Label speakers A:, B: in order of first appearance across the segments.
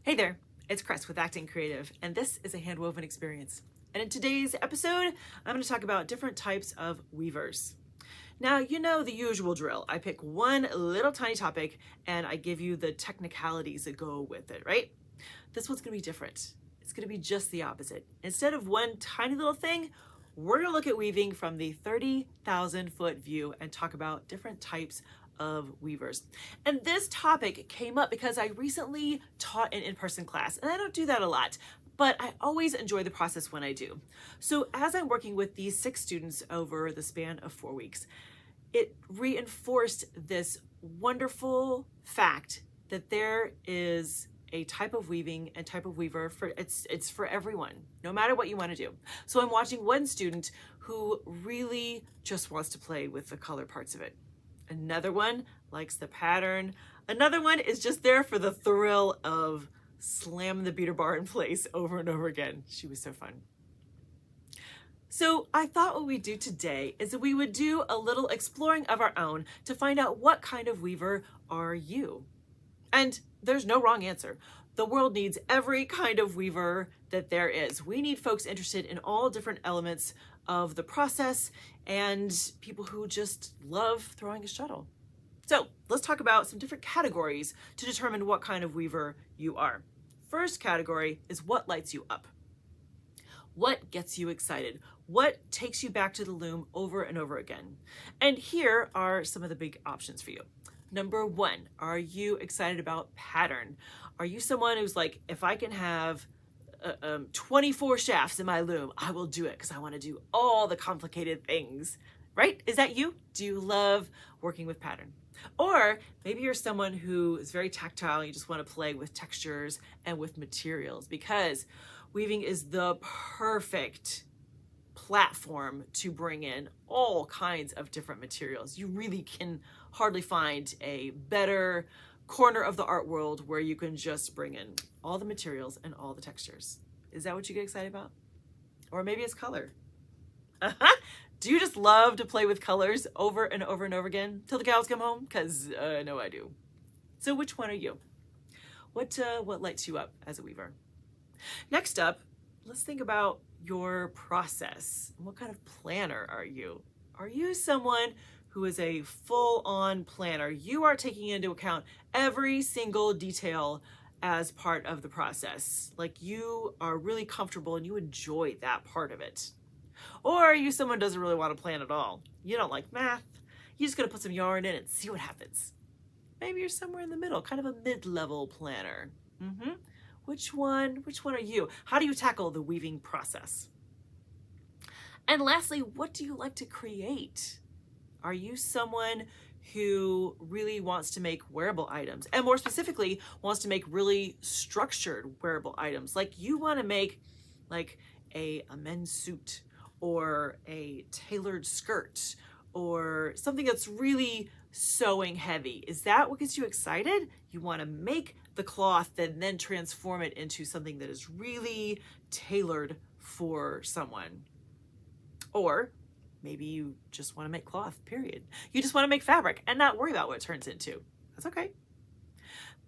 A: Hey there, it's Chris with Acton Creative, and this is a handwoven experience. And in today's episode, I'm going to talk about different types of weavers. Now, you know the usual drill. I pick one little tiny topic and I give you the technicalities that go with it, right? This one's going to be different. It's going to be just the opposite. Instead of one tiny little thing, we're going to look at weaving from the 30,000 foot view and talk about different types of weavers. And this topic came up because I recently taught an in-person class, and I don't do that a lot, but I always enjoy the process when I do. So as I'm working with these 6 students over the span of 4 weeks, it reinforced this wonderful fact that there is a type of weaving and type of weaver for it's for everyone, no matter what you want to do. So I'm watching one student who really just wants to play with the color parts of it. Another one likes the pattern. Another one is just there for the thrill of slamming the beater bar in place over and over again. She was so fun. So I thought what we'd do today is that we would do a little exploring of our own to find out what kind of weaver are you? And there's no wrong answer. The world needs every kind of weaver that there is. We need folks interested in all different elements of the process and people who just love throwing a shuttle. So let's talk about some different categories to determine what kind of weaver you are. First category is what lights you up. What gets you excited? What takes you back to the loom over and over again? And here are some of the big options for you. Number 1, are you excited about pattern? Are you someone who's like, if I can have 24 shafts in my loom, I will do it because I want to do all the complicated things, right? Is that you? Do you love working with pattern? Or maybe you're someone who is very tactile and you just want to play with textures and with materials, because weaving is the perfect platform to bring in all kinds of different materials. You really can hardly find a better corner of the art world where you can just bring in all the materials and all the textures. Is that what you get excited about? Or maybe it's color. Do you just love to play with colors over and over and over again till the cows come home? Because I know I do. So which one are you? What lights you up as a weaver? Next up, let's think about your process. What kind of planner are you? Are you someone who is a full-on planner? You are taking into account every single detail as part of the process. Like, you are really comfortable and you enjoy that part of it. Or are you someone who doesn't really want to plan at all? You don't like math. You're just gonna put some yarn in and see what happens. Maybe you're somewhere in the middle, kind of a mid-level planner. Which one are you? How do you tackle the weaving process? And lastly, what do you like to create? Are you someone who really wants to make wearable items, and more specifically wants to make really structured wearable items? Like, you want to make like a men's suit or a tailored skirt or something that's really sewing heavy. Is that what gets you excited? You want to make the cloth and then transform it into something that is really tailored for someone. Or maybe you just want to make cloth, period. You just want to make fabric and not worry about what it turns into. That's okay.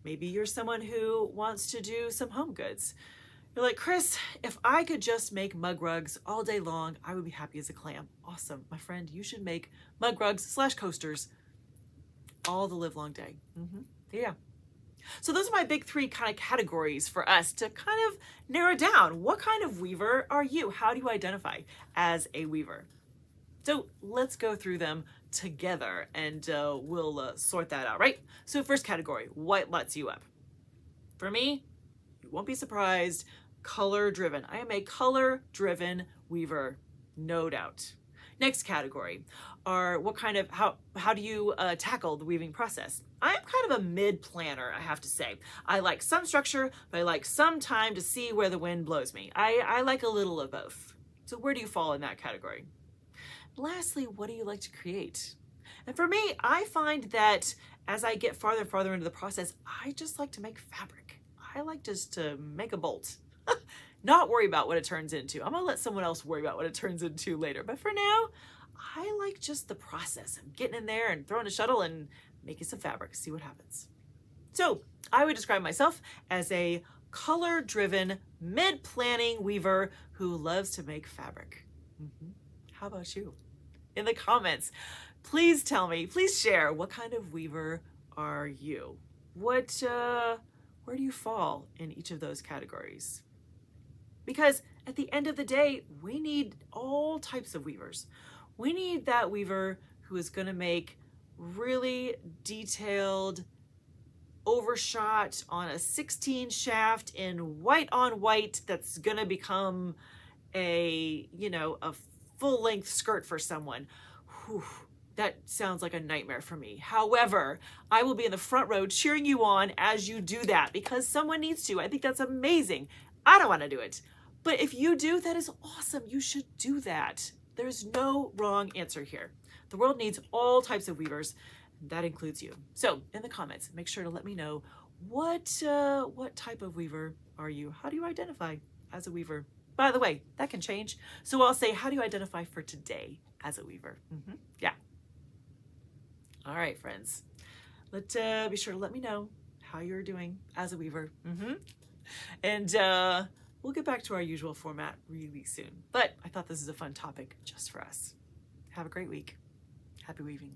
A: Maybe you're someone who wants to do some home goods. You're like, Chris, if I could just make mug rugs all day long, I would be happy as a clam. Awesome, my friend, you should make mug rugs / coasters all the live long day. Yeah. So those are my big 3 kind of categories for us to kind of narrow down. What kind of weaver are you? How do you identify as a weaver? So let's go through them together and we'll sort that out, right? So first category, what lights you up? For me, you won't be surprised, color-driven. I am a color-driven weaver, no doubt. Next category are how do you tackle the weaving process? I'm kind of a mid-planner, I have to say. I like some structure, but I like some time to see where the wind blows me. I like a little of both. So where do you fall in that category? Lastly, what do you like to create? And for me, I find that as I get farther and farther into the process, I just like to make fabric. I like just to make a bolt. Not worry about what it turns into. I'm gonna let someone else worry about what it turns into later. But for now, I like just the process of getting in there and throwing a shuttle and making some fabric, see what happens. So I would describe myself as a color-driven, mid-planning weaver who loves to make fabric. How about you? In the comments, please tell me, please share, what kind of weaver are you? Where do you fall in each of those categories? Because at the end of the day, we need all types of weavers. We need that weaver who is going to make really detailed overshot on a 16 shaft in white on white that's going to become a full-length skirt for someone. Whew, that sounds like a nightmare for me. However, I will be in the front row cheering you on as you do that because someone needs to. I think that's amazing. I don't want to do it. But if you do, that is awesome. You should do that. There's no wrong answer here. The world needs all types of weavers. That includes you. So in the comments, make sure to let me know what type of weaver are you? How do you identify as a weaver? By the way, that can change. So I'll say, how do you identify for today as a weaver? Yeah. All right, friends. Be sure to let me know how you're doing as a weaver. And we'll get back to our usual format really soon. But I thought this is a fun topic just for us. Have a great week. Happy weaving.